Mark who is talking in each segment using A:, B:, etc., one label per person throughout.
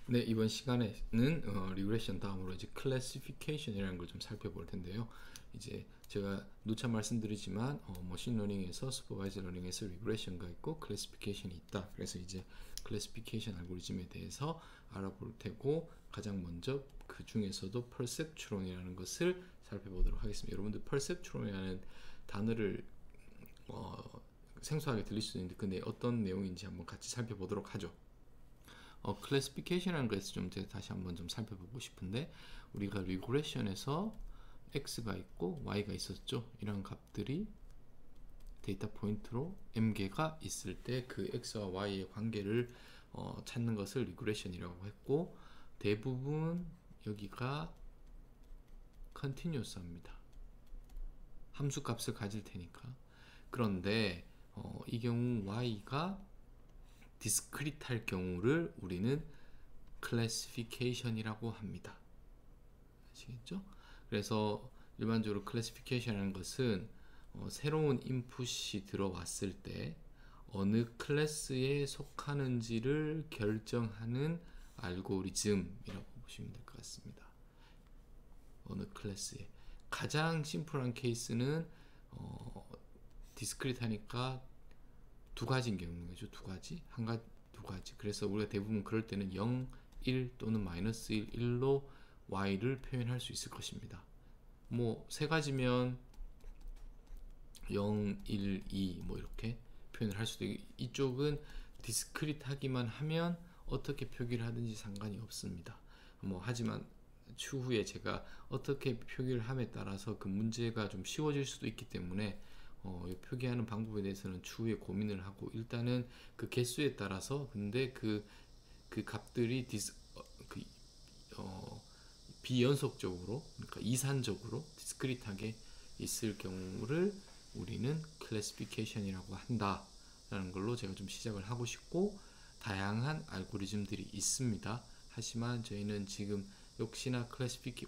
A: 네, 이번 시간에는 리그레션 다음으로 이제 클래시피케이션이라는 걸 좀 살펴볼 텐데요. 이제 제가 누차 말씀드리지만 머신러닝에서 슈퍼바이저 러닝에서 리그레션가 있고 클래시피케이션이 있다. 그래서 이제 클래시피케이션 알고리즘에 대해서 알아볼 테고 가장 먼저 그 중에서도 퍼셉트론이라는 것을 살펴보도록 하겠습니다. 여러분들 퍼셉트론이라는 단어를 생소하게 들릴 수도 있는데 근데 어떤 내용인지 한번 같이 살펴보도록 하죠. 클래시피케이션이라는 것에서 좀 다시 한번 좀 살펴보고 싶은데 우리가 리그레션에서 x가 있고 y가 있었죠. 이런 값들이 데이터 포인트로 m개가 있을 때 그 x와 y의 관계를 찾는 것을 리그레션이라고 했고 대부분 여기가 컨티뉴어스합니다. 함수 값을 가질 테니까. 그런데 이 경우 y가 디스크리트할 경우를 우리는 클래시피케이션이라고 합니다. 아시겠죠? 그래서 일반적으로 클래시피케이션이라는 것은 새로운 인풋이 들어왔을 때 어느 클래스에 속하는지를 결정하는 알고리즘이라고 보시면 될 것 같습니다. 어느 클래스에 가장 심플한 케이스는 디스크리트 하니까 두 가지인 경우죠. 두 가지. 두 가지. 그래서 우리가 대부분 그럴 때는 0, 1 또는 마이너스 1, 1로 y를 표현할 수 있을 것입니다. 뭐 세 가지면 0, 1, 2 뭐 이렇게 표현을 할 수도 있고 이쪽은 디스크리트 하기만 하면 어떻게 표기를 하든지 상관이 없습니다. 뭐 하지만 추후에 제가 어떻게 표기를 함에 따라서 그 문제가 좀 쉬워질 수도 있기 때문에 표기하는 방법에 대해서는 추후에 고민을 하고 일단은 그 개수에 따라서 근데 그 값들이 비연속적으로 그러니까 이산적으로 디스크리트하게 있을 경우를 우리는 클래시피케이션이라고 한다라는 걸로 제가 좀 시작을 하고 싶고 다양한 알고리즘들이 있습니다. 하지만 저희는 지금 역시나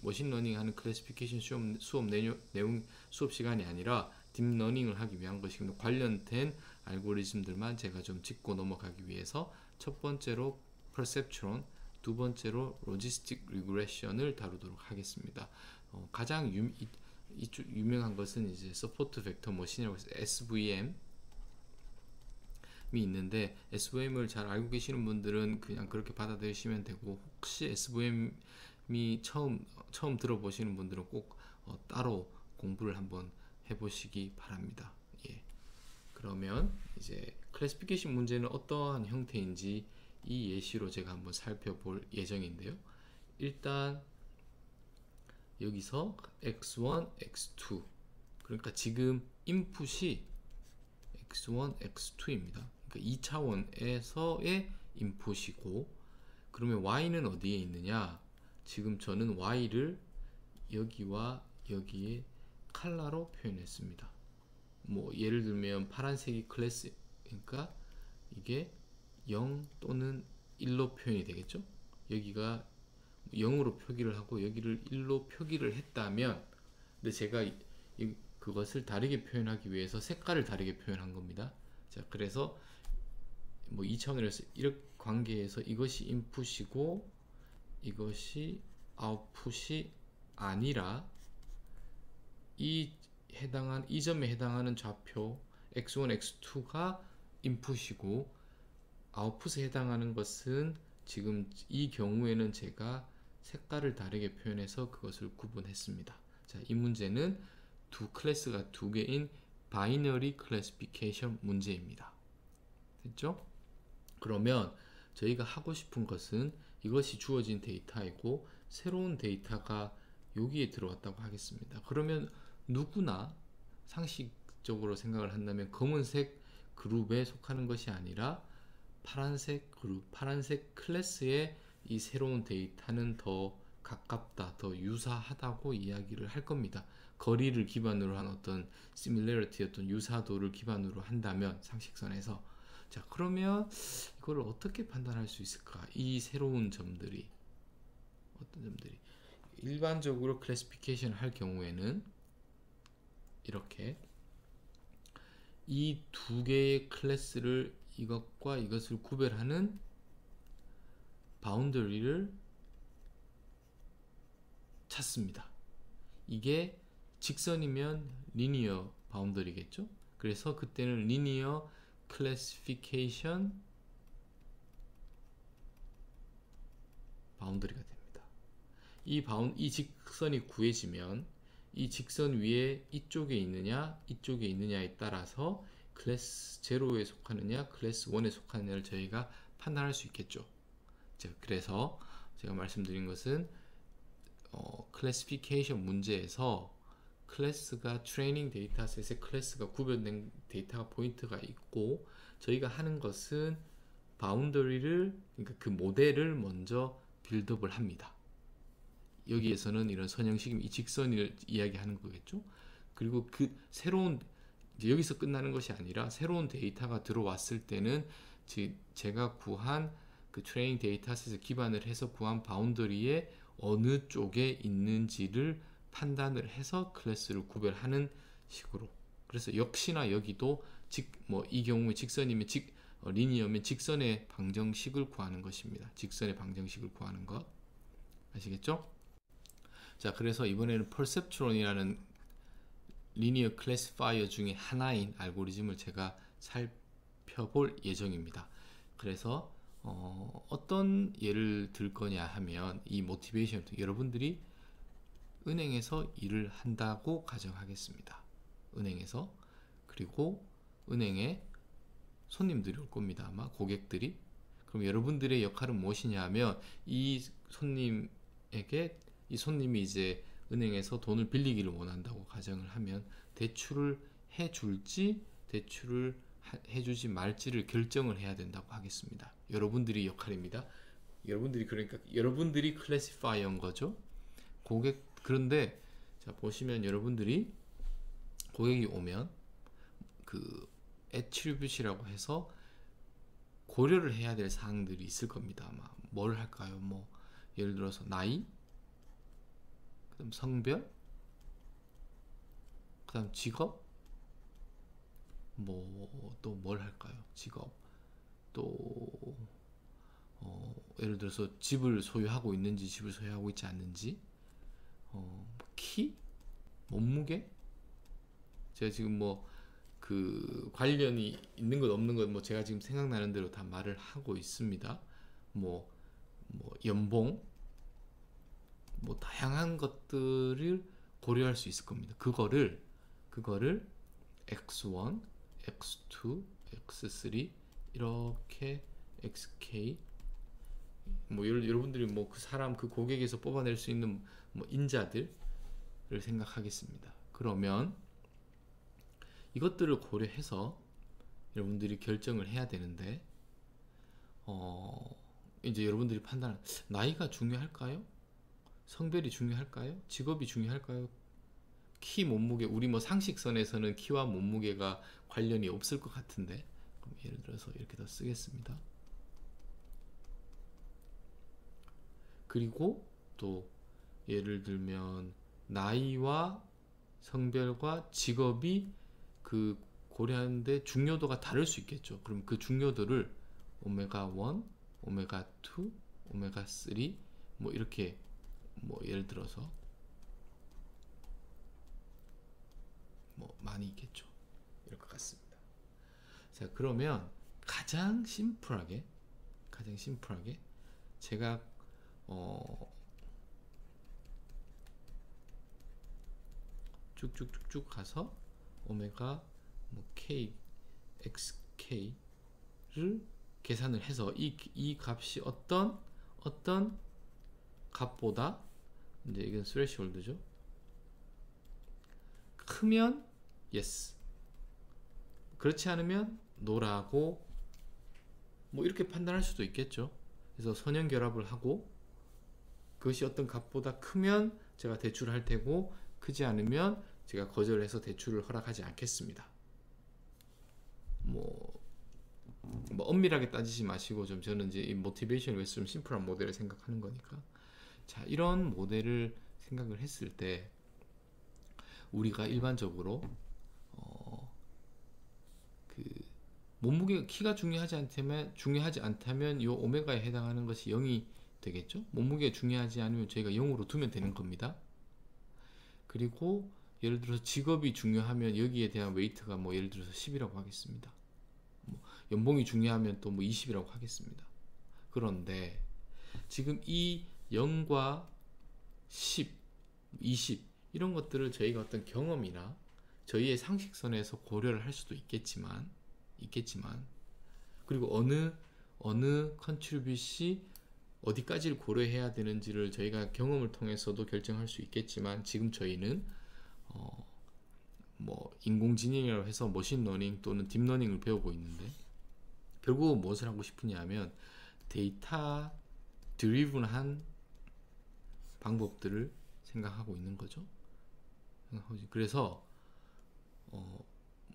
A: 머신러닝 하는 클래시피케이션 수업 시간이 아니라 딥러닝을 하기 위한 것이기 관련된 알고리즘들만 제가 좀 짚고 넘어가기 위해서 첫 번째로 퍼셉트론, 두 번째로 로지스틱 리그레션을 다루도록 하겠습니다. 가장 유명한 것은 이제 서포트 벡터 머신이라고 해서 SVM 이 있는데 SVM을 잘 알고 계시는 분들은 그냥 그렇게 받아들이시면 되고 혹시 SVM이 처음 들어보시는 분들은 꼭 따로 공부를 한번 해보시기 바랍니다. 예. 그러면 이제 클래시피케이션 문제는 어떠한 형태인지 이 예시로 제가 한번 살펴볼 예정인데요. 일단 여기서 x1, x2 그러니까 지금 인풋이 x1, x2입니다. 그러니까 2차원에서의 인풋이고 그러면 y는 어디에 있느냐? 지금 저는 y를 여기와 여기에 컬러로 표현했습니다. 뭐 예를 들면 파란색이 클래스 그러니까 이게 0 또는 1로 표현이 되겠죠. 여기가 0으로 표기를 하고 여기를 1로 표기를 했다면 근데 제가 그것을 다르게 표현하기 위해서 색깔을 다르게 표현한 겁니다. 자, 그래서 뭐 2차원에서 이렇게 관계에서 이것이 인풋이고 이것이 아웃풋이 아니라 이 점에 해당하는 좌표 x1, x2가 인풋이고 아웃풋에 해당하는 것은 지금 이 경우에는 제가 색깔을 다르게 표현해서 그것을 구분했습니다. 자, 이 문제는 클래스가 두 개인 바이너리 클래시피케이션 문제입니다. 됐죠? 그러면 저희가 하고 싶은 것은 이것이 주어진 데이터이고 새로운 데이터가 여기에 들어왔다고 하겠습니다. 그러면 누구나 상식적으로 생각을 한다면 검은색 그룹에 속하는 것이 아니라 파란색 그룹, 파란색 클래스에 이 새로운 데이터는 더 가깝다, 더 유사하다고 이야기를 할 겁니다. 거리를 기반으로 한 어떤 similarity, 어떤 유사도를 기반으로 한다면 상식선에서 자, 그러면 이거를 어떻게 판단할 수 있을까? 이 새로운 점들이 어떤 점들이 일반적으로 클래시피케이션 할 경우에는 이렇게 이 두 개의 클래스를 이것과 이것을 구별하는 바운더리를 찾습니다. 이게 직선이면 리니어 바운더리겠죠? 그래서 그때는 리니어 클래시피케이션 바운더리가 됩니다. 이 직선이 구해지면 이 직선 위에 이쪽에 있느냐에 따라서 클래스 0에 속하느냐 클래스 1에 속하느냐를 저희가 판단할 수 있겠죠. 그래서 제가 말씀드린 것은 클래시피케이션 문제에서 클래스가 트레이닝 데이터셋의 클래스가 구별된 데이터가 포인트가 있고, 저희가 하는 것은 바운더리를, 그러니까 그 모델을 먼저 빌드업을 합니다. 여기에서는 이런 선형식이면 이 직선을 이야기하는 거겠죠. 그리고 그 새로운, 이제 여기서 끝나는 것이 아니라 새로운 데이터가 들어왔을 때는 제가 구한 그 트레이닝 데이터셋을 기반을 해서 구한 바운더리에 어느 쪽에 있는지를 판단을 해서 클래스를 구별하는 식으로. 그래서 역시나 여기도 이 경우에 직선이면 리니어면 직선의 방정식을 구하는 것입니다. 직선의 방정식을 구하는 것 아시겠죠? 자, 그래서 이번에는 퍼셉트론이라는 리니어 클래시파이어 중에 하나인 알고리즘을 제가 살펴볼 예정입니다. 그래서 어떤 예를 들 거냐 하면, 이 모티베이션, 여러분들이 은행에서 일을 한다고 가정하겠습니다. 은행에서. 그리고 은행에 손님들이 올 겁니다. 아마 고객들이. 그럼 여러분들의 역할은 무엇이냐 하면, 이 손님이 이제 은행에서 돈을 빌리기를 원한다고 가정을 하면 대출을 해줄지 대출을 해주지 말지를 결정을 해야 된다고 하겠습니다. 여러분들이 역할입니다. 여러분들이 클래시파이어인 거죠. 그런데 자, 보시면 여러분들이 고객이 오면 그 attribute이라고 해서 고려를 해야 될 사항들이 있을 겁니다. 아마 뭘 할까요? 예를 들어서 나이, 그다음 성별, 그다음 직업, 또 뭘 할까요? 직업, 또 예를 들어서 집을 소유하고 있는지 집을 소유하고 있지 않는지, 키, 몸무게. 제가 지금 그 관련이 있는 것 없는 것 제가 지금 생각나는 대로 다 말을 하고 있습니다. 연봉, 다양한 것들을 고려할 수 있을 겁니다. 그거를 x1, x2, x3 이렇게 xk, 여러분들이 그 사람, 그 고객에서 뽑아낼 수 있는 인자들을 생각하겠습니다. 그러면 이것들을 고려해서 여러분들이 결정을 해야 되는데, 이제 여러분들이 판단을, 나이가 중요할까요? 성별이 중요할까요? 직업이 중요할까요? 키, 몸무게, 우리 상식선에서는 키와 몸무게가 관련이 없을 것 같은데, 그럼 예를 들어서 이렇게 더 쓰겠습니다. 그리고 또 예를 들면 나이와 성별과 직업이 그 고려하는데 중요도가 다를 수 있겠죠. 그럼 그 중요도를 오메가 1, 오메가 2, 오메가 3 이렇게 예를 들어서 많이 있겠죠. 이럴 것 같습니다. 자, 그러면 가장 심플하게 제가 쭉쭉쭉쭉 가서 오메가 k, xk를 계산을 해서 이 값이 어떤 값보다, 이제 이건 스레시홀드죠. 크면 yes, 그렇지 않으면 no라고 이렇게 판단할 수도 있겠죠. 그래서 선형 결합을 하고 그것이 어떤 값보다 크면 제가 대출을 할 테고, 크지 않으면 제가 거절해서 대출을 허락하지 않겠습니다. 엄밀하게 따지지 마시고 저는 이제 이 모티베이션을 위해서 좀 심플한 모델을 생각하는 거니까. 자, 이런 모델을 생각을 했을 때 우리가 일반적으로 그 몸무게, 키가 중요하지 않다면 이 오메가에 해당하는 것이 0이 되겠죠. 몸무게가 중요하지 않으면 저희가 0으로 두면 되는 겁니다. 그리고 예를 들어서 직업이 중요하면 여기에 대한 웨이트가 뭐 예를 들어서 10이라고 하겠습니다. 뭐 연봉이 중요하면 또 뭐 20이라고 하겠습니다. 그런데 지금 이 0과 10, 20 이런 것들을 저희가 어떤 경험이나 저희의 상식선에서 고려를 할 수도 있겠지만 그리고 어느 컨트리뷰시 어디까지를 고려해야 되는지를 저희가 경험을 통해서도 결정할 수 있겠지만 지금 저희는 뭐 인공지능이라고 해서 머신러닝 또는 딥러닝을 배우고 있는데 결국은 무엇을 하고 싶으냐 하면 데이터 드리븐한 방법들을 생각하고 있는 거죠. 그래서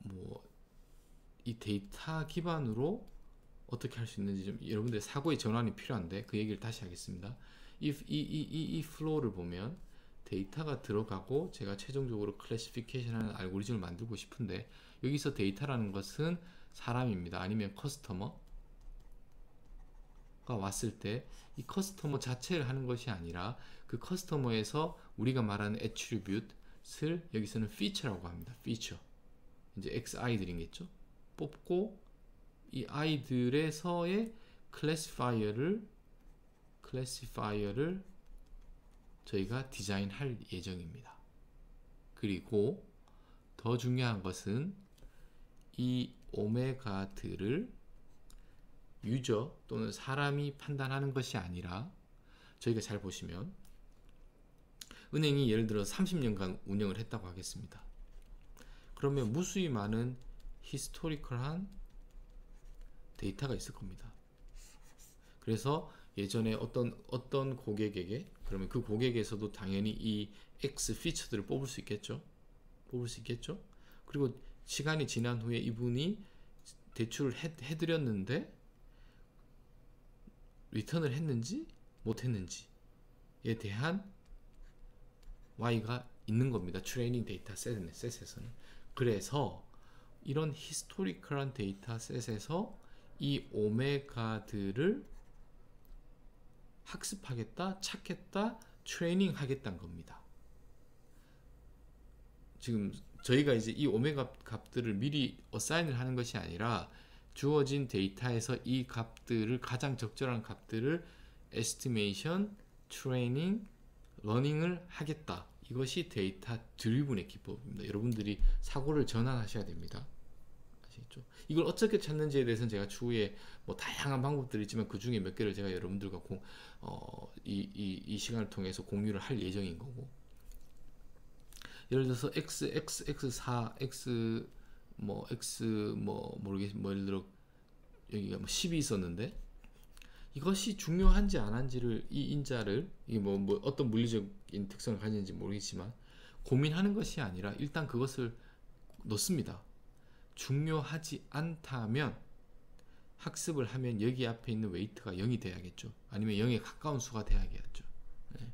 A: 뭐 이 데이터 기반으로 어떻게 할 수 있는지 좀 여러분들의 사고의 전환이 필요한데 그 얘기를 다시 하겠습니다. 이 플로우를 보면 데이터가 들어가고 제가 최종적으로 클래시피케이션하는 알고리즘을 만들고 싶은데 여기서 데이터라는 것은 사람입니다. 아니면 커스터머가 왔을 때 이 커스터머 자체를 하는 것이 아니라 그 커스터머에서 우리가 말하는 애트리뷰트를 여기서는 피처라고 합니다. 피처. 이제 XI들이겠죠. 뽑고 이 아이들에서의 클래시파이어를 저희가 디자인할 예정입니다. 그리고 더 중요한 것은 이 오메가들을 유저 또는 사람이 판단하는 것이 아니라 저희가 잘 보시면 은행이 예를 들어 30년간 운영을 했다고 하겠습니다. 그러면 무수히 많은 히스토리컬한 데이터가 있을 겁니다. 그래서 예전에 어떤 고객에게 그러면 그 고객에서도 당연히 이 X 피처들을 뽑을 수 있겠죠. 그리고 시간이 지난 후에 이분이 대출을 해드렸는데 리턴을 했는지 못했는지에 대한 Y가 있는 겁니다. 트레이닝 데이터 셋에서는. 그래서 이런 히스토리컬한 데이터 셋에서 이 오메가들을 학습하겠다, 찾겠다, 트레이닝 하겠다는 겁니다. 지금 저희가 이제 이 오메가 값들을 미리 어사인을 하는 것이 아니라 주어진 데이터에서 이 값들을 가장 적절한 값들을 에스티메이션, 트레이닝, 러닝을 하겠다. 이것이 데이터 드리븐의 기법입니다. 여러분들이 사고를 전환하셔야 됩니다. 아시겠죠? 이걸 어떻게 찾는지에 대해서는 제가 추후에 뭐 다양한 방법들이 있지만 그 중에 몇 개를 제가 여러분들과 이 시간을 통해서 공유를 할 예정인 거고. 예를 들어서 X4, X 예를 들어 여기가 뭐 10이 있었는데 이것이 중요한지 안 한지를 이 인자를 이게 뭐 어떤 물리적인 특성을 가지는지 모르겠지만 고민하는 것이 아니라 일단 그것을 넣습니다. 중요하지 않다면 학습을 하면 여기 앞에 있는 웨이트가 0이 돼야겠죠. 아니면 0에 가까운 수가 돼야겠죠. 네.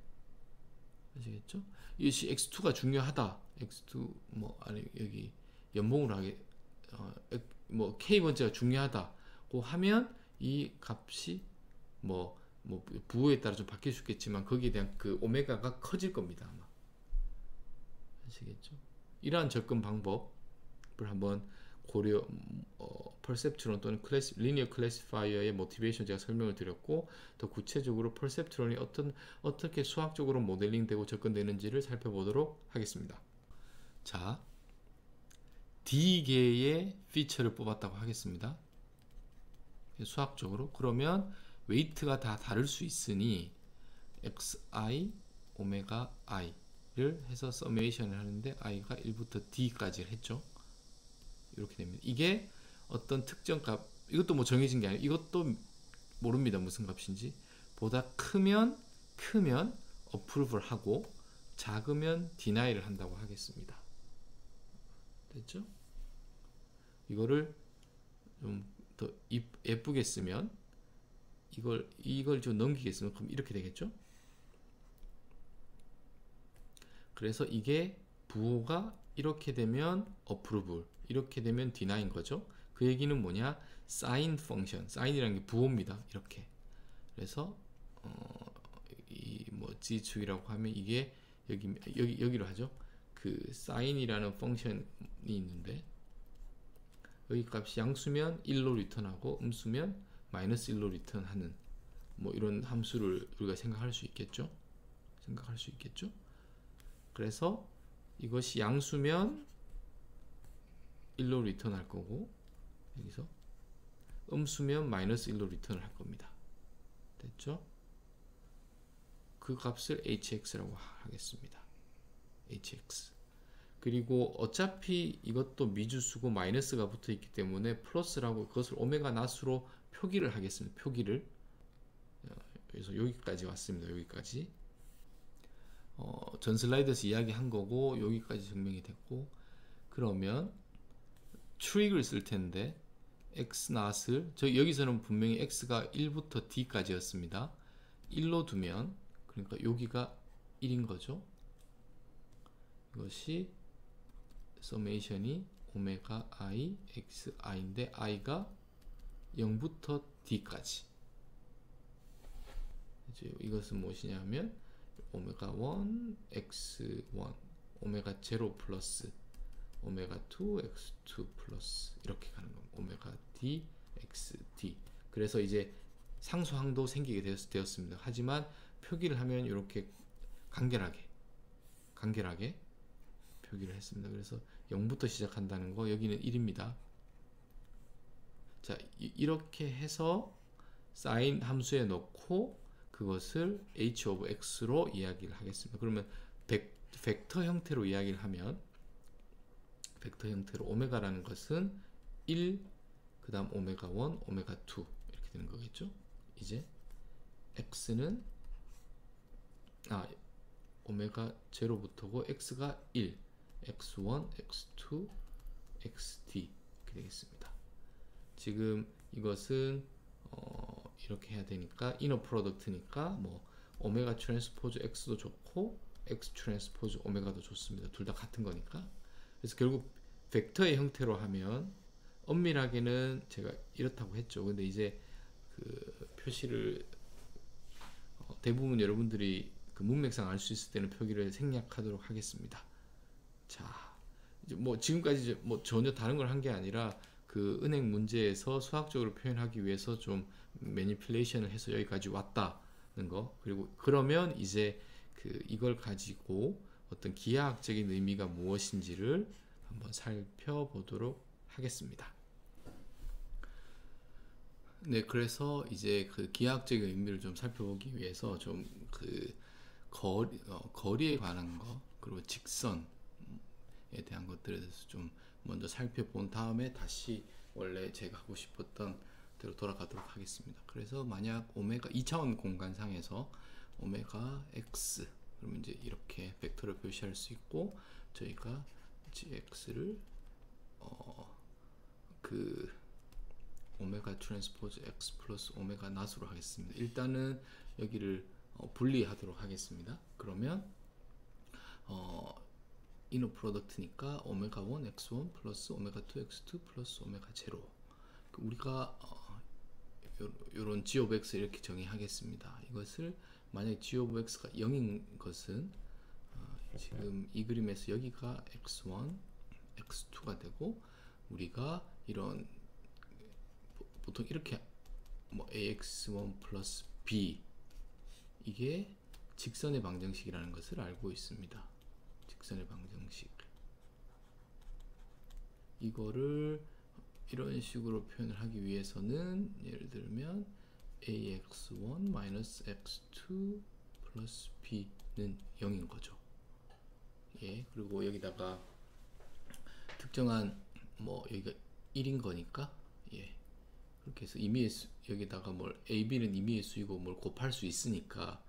A: 아시겠죠? 이것이 x2가 중요하다. x2 아니 여기 연봉으로 하게 k 번째가 중요하다고 하면 이 값이 부호에 따라 좀 바뀔 수 있겠지만 거기에 대한 그 오메가가 커질 겁니다. 아마. 아시겠죠? 이러한 접근 방법을 한번 고려 퍼셉트론 또는 리니어 클래시파이어의 모티베이션 제가 설명을 드렸고 더 구체적으로 퍼셉트론이 어떻게 수학적으로 모델링되고 접근되는지를 살펴보도록 하겠습니다. 자, D개의 피처를 뽑았다고 하겠습니다. 수학적으로 그러면 웨이트가 다 다를 수 있으니 xi, 오메가 i를 해서 서메이션을 하는데 i가 1부터 d까지를 했죠. 이렇게 됩니다. 이게 어떤 특정 값, 이것도 뭐 정해진 게 아니에요. 이것도 모릅니다. 무슨 값인지. 보다 크면 approve를 하고 작으면 deni를 한다고 하겠습니다. 됐죠? 이거를 좀 더 예쁘게 쓰면 이걸 좀 넘기겠으면 그럼 이렇게 되겠죠? 그래서 이게 부호가 이렇게 되면 approve, 이렇게 되면 deny인 거죠. 그 얘기는 뭐냐? sin 펑션, sign이라는 게 부호입니다. 이렇게. 그래서 G축이라고 하면 이게 여기로 하죠. 그 sign이라는 펑션이 있는데 여기 값이 양수면 1로 리턴하고 음수면 마이너스 1로 리턴하는 뭐 이런 함수를 우리가 생각할 수 있겠죠. 그래서 이것이 양수면 1로 리턴할 거고 여기서 음수면 마이너스 1로 리턴을 할 겁니다. 됐죠? 그 값을 hx라고 하겠습니다. hx. 그리고 어차피 이것도 미주수고 마이너스가 붙어 있기 때문에 플러스라고 그것을 오메가 낫으로 표기를 하겠습니다. 표기를. 그래서 여기까지 왔습니다. 여기까지. 전 슬라이드에서 이야기한 거고 여기까지 증명이 됐고, 그러면 트릭을 쓸 텐데 x 낫을 여기서는 분명히 x가 1부터 d까지였습니다. 1로 두면 그러니까 여기가 1인 거죠. 이것이 서메이션이 오메가 i x i인데 i가 0부터 d까지. 이것은 무엇이냐면 오메가 1 x1 오메가 0 플러스 오메가 2 x2 플러스 이렇게 가는 겁니다. 오메가 d x d. 그래서 이제 상수항도 생기게 되었습니다. 하지만 표기를 하면 이렇게 간결하게 표기를 했습니다. 그래서 0부터 시작한다는 거, 여기는 1입니다. 자, 이렇게 해서 사인 함수에 넣고 그것을 h of x로 이야기를 하겠습니다. 그러면 벡터 형태로 이야기를 하면, 벡터 형태로 오메가라는 것은 1, 그 다음 오메가 1, 오메가 2 이렇게 되는 거겠죠. 이제 x는 오메가 0부터고 x가 1, x1, x2, xd 이렇게 되겠습니다. 지금 이것은 이렇게 해야 되니까 이너 프로덕트니까 뭐 오메가 트랜스포즈 x도 좋고 x 트랜스포즈 오메가도 좋습니다. 둘 다 같은 거니까. 그래서 결국 벡터의 형태로 하면 엄밀하게는 제가 이렇다고 했죠. 근데 이제 그 표시를 대부분 여러분들이 그 문맥상 알 수 있을 때는 표기를 생략하도록 하겠습니다. 자, 이제 뭐 지금까지 이제 뭐 전혀 다른 걸 한 게 아니라 그 은행 문제에서 수학적으로 표현하기 위해서 좀 매니플레이션을 해서 여기까지 왔다는 거. 그리고 그러면 이제 그 이걸 가지고 어떤 기하학적인 의미가 무엇인지를 한번 살펴보도록 하겠습니다. 네, 그래서 이제 그 기하학적인 의미를 좀 살펴보기 위해서 좀 그 거리에 관한 거, 그리고 직선에 대한 것들에 대해서 좀 먼저 살펴본 다음에 다시 원래 제가 하고 싶었던 대로 돌아가도록 하겠습니다. 그래서 만약 오메가 2차원 공간상에서 오메가 x, 그러면 이제 이렇게 벡터를 표시할 수 있고, 저희가 gx를 그 오메가 트랜스포즈 x 플러스 오메가 낫으로 하겠습니다. 일단은 여기를 분리하도록 하겠습니다. 그러면 이너 프로덕트니까 오메가 1 x1 플러스 오메가 2 x2 플러스 오메가 0. 우리가 요런 g of x 이렇게 정의하겠습니다. 이것을 만약 g of x가 0인 것은 지금 이 그림에서 여기가 x1, x2가 되고, 우리가 이런 보통 이렇게 뭐 ax1 플러스 b, 이게 직선의 방정식이라는 것을 알고 있습니다. 직선의 방정식. 이거를 이런 식으로 표현을 하기 위해서는 예를 들면 ax1 마이너스 x2 플러스 b는 0인 거죠. 예, 그리고 여기다가 특정한 뭐 여기가 1인 거니까, 예, 그렇게 해서 임의의 수, 여기다가 뭘 ab는 임의의 수이고 뭘 곱할 수 있으니까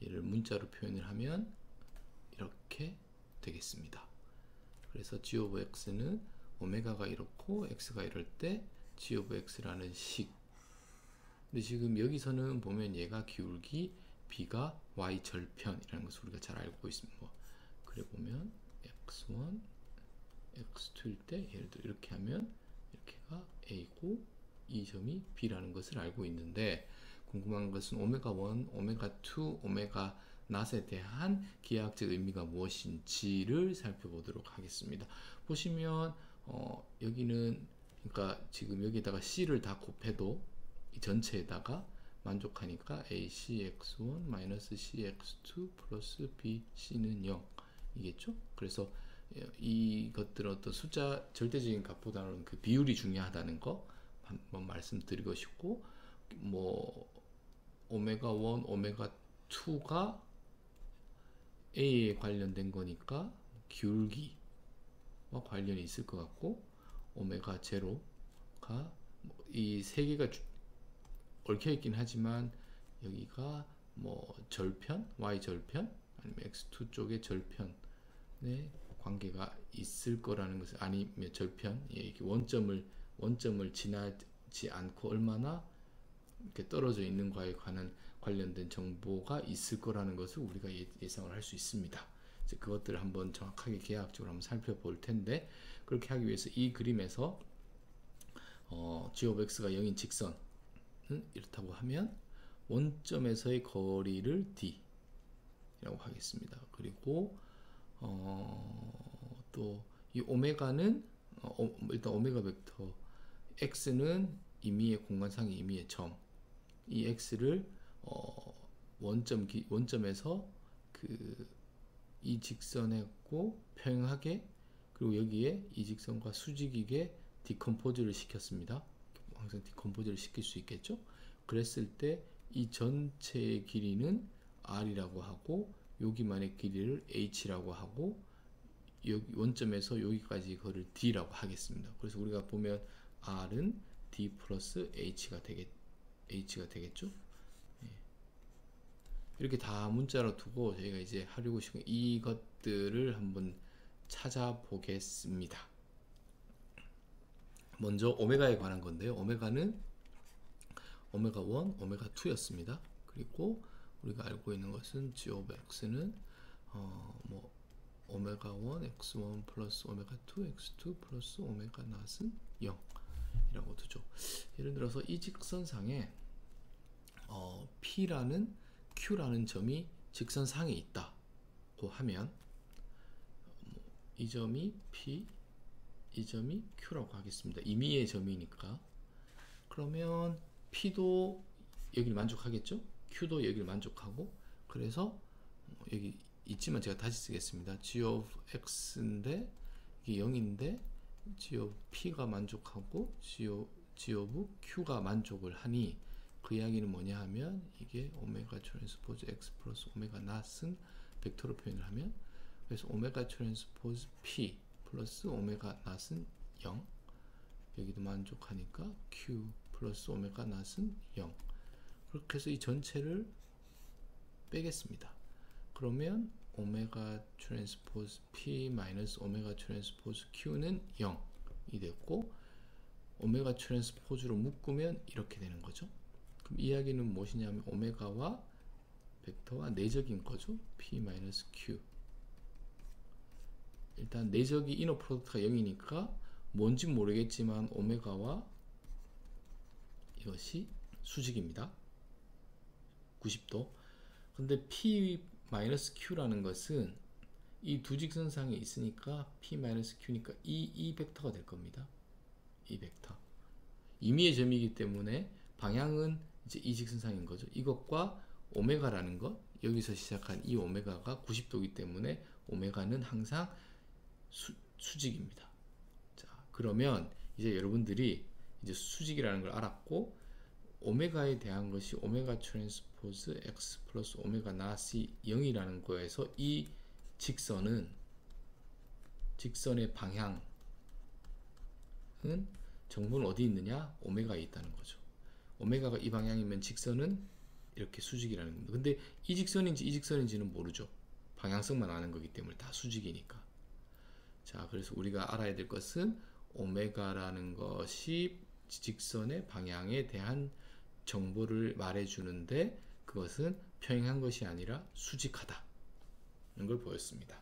A: 얘를 문자로 표현을 하면 이렇게 되겠습니다. 그래서 g of x는 오메가가 이렇고 x가 이럴 때 g of x라는 식. 근데 지금 여기서는 보면 얘가 기울기, b가 y 절편이라는 것을 우리가 잘 알고 있습니다. 뭐 그래 보면 x1, x2일 때 예를 들어 이렇게 하면 이렇게가 a고 이 점이 b라는 것을 알고 있는데, 궁금한 것은 오메가 1, 오메가 2, 오메가 not에 대한 기하학적 의미가 무엇인지를 살펴보도록 하겠습니다. 보시면 여기는 그러니까 지금 여기다가 c를 다 곱해도 이 전체에다가 만족하니까 acx1 cx2 플러스 bc는 0 이겠죠? 그래서 이것들은 어떤 숫자 절대적인 값보다는 그 비율이 중요하다는 거 한번 말씀드리고 싶고, 뭐 오메가 1, 오메가 2가 A에 관련된 거니까 기울기와 관련이 있을 것 같고, 오메가 제로가 이 세 개가 얽혀 있긴 하지만 여기가 뭐 절편, y 절편 아니면 x2 쪽의 절편의 관계가 있을 거라는 것을, 아니면 절편, 이렇게 원점을 지나지 않고 얼마나 이렇게 떨어져 있는가에 관련된 정보가 있을 거라는 것을 우리가 예상을 할 수 있습니다. 이제 그것들을 한번 정확하게 계약적으로 한번 살펴볼 텐데, 그렇게 하기 위해서 이 그림에서 g of x가 0인 직선은 이렇다고 하면 원점에서의 거리를 d라고 하겠습니다. 그리고 또 이 오메가는 일단 오메가 벡터 x는 임의의 공간상의 임의의 점, 이 x를 원점에서 이 직선하고 평행하게, 그리고 여기에 이 직선과 수직이게 디컴포즈를 시켰습니다. 항상 디컴포즈를 시킬 수 있겠죠. 그랬을 때 이 전체의 길이는 r이라고 하고 여기만의 길이를 h라고 하고 여기 원점에서 여기까지 거를 d라고 하겠습니다. 그래서 우리가 보면 r은 d 플러스 h가 되겠죠. 이렇게 다 문자로 두고 저희가 이제 하려고 싶은 이것들을 한번 찾아보겠습니다. 먼저 오메가에 관한 건데요. 오메가는 오메가 1, 오메가 2였습니다. 그리고 우리가 알고 있는 것은 g of x는 뭐 오메가 1 x1 플러스 오메가 2 x2 플러스 오메가 낫은 0이라고 두죠. 예를 들어서 이 직선상에 P라는 Q라는 점이 직선상에 있다고 하면 이 점이 P, 이 점이 Q라고 하겠습니다. 임의의 점이니까. 그러면 P도 여기를 만족하겠죠? Q도 여기를 만족하고, 그래서 여기 있지만 제가 다시 쓰겠습니다. G of X인데 이게 0인데 G of P가 만족하고 G of Q가 만족을 하니 그 이야기는 뭐냐 하면 이게 오메가 트랜스포즈 X 플러스 오메가 낫은 벡터로 표현을 하면, 그래서 오메가 트랜스포즈 P 플러스 오메가 낫은 0, 여기도 만족하니까 Q 플러스 오메가 낫은 0. 그렇게 해서 이 전체를 빼겠습니다. 그러면 오메가 트랜스포즈 P 마이너스 오메가 트랜스포즈 Q는 0이 됐고, 오메가 트랜스포즈로 묶으면 이렇게 되는 거죠. 그럼 이야기는 무엇이냐면 오메가와 벡터와 내적인 거죠. P 마이너스 Q. 일단 내적이 이너 프로덕트가 0이니까 뭔지 모르겠지만 오메가와 이것이 수직입니다. 90도. 근데 P 마이너스 Q라는 것은 이 두 직선상에 있으니까 P 마이너스 Q니까 이 벡터가 될 겁니다. 이 벡터. 임의의 점이기 때문에 방향은 이제 이 직선상인 거죠. 이것과 오메가라는 것, 여기서 시작한 이 오메가가 90도이기 때문에 오메가는 항상 수직입니다. 자, 그러면 이제 여러분들이 이제 수직이라는 걸 알았고, 오메가에 대한 것이 오메가 트랜스포즈 X 플러스 오메가 낫이 0이라는 거에서 이 직선의 방향은 정보는 어디 있느냐? 오메가에 있다는 거죠. 오메가가 이 방향이면 직선은 이렇게 수직이라는 겁니다. 근데 이 직선인지 이 직선인지는 모르죠. 방향성만 아는 거기 때문에 다 수직이니까. 자, 그래서 우리가 알아야 될 것은 오메가라는 것이 직선의 방향에 대한 정보를 말해주는데 그것은 평행한 것이 아니라 수직하다는 걸 보였습니다.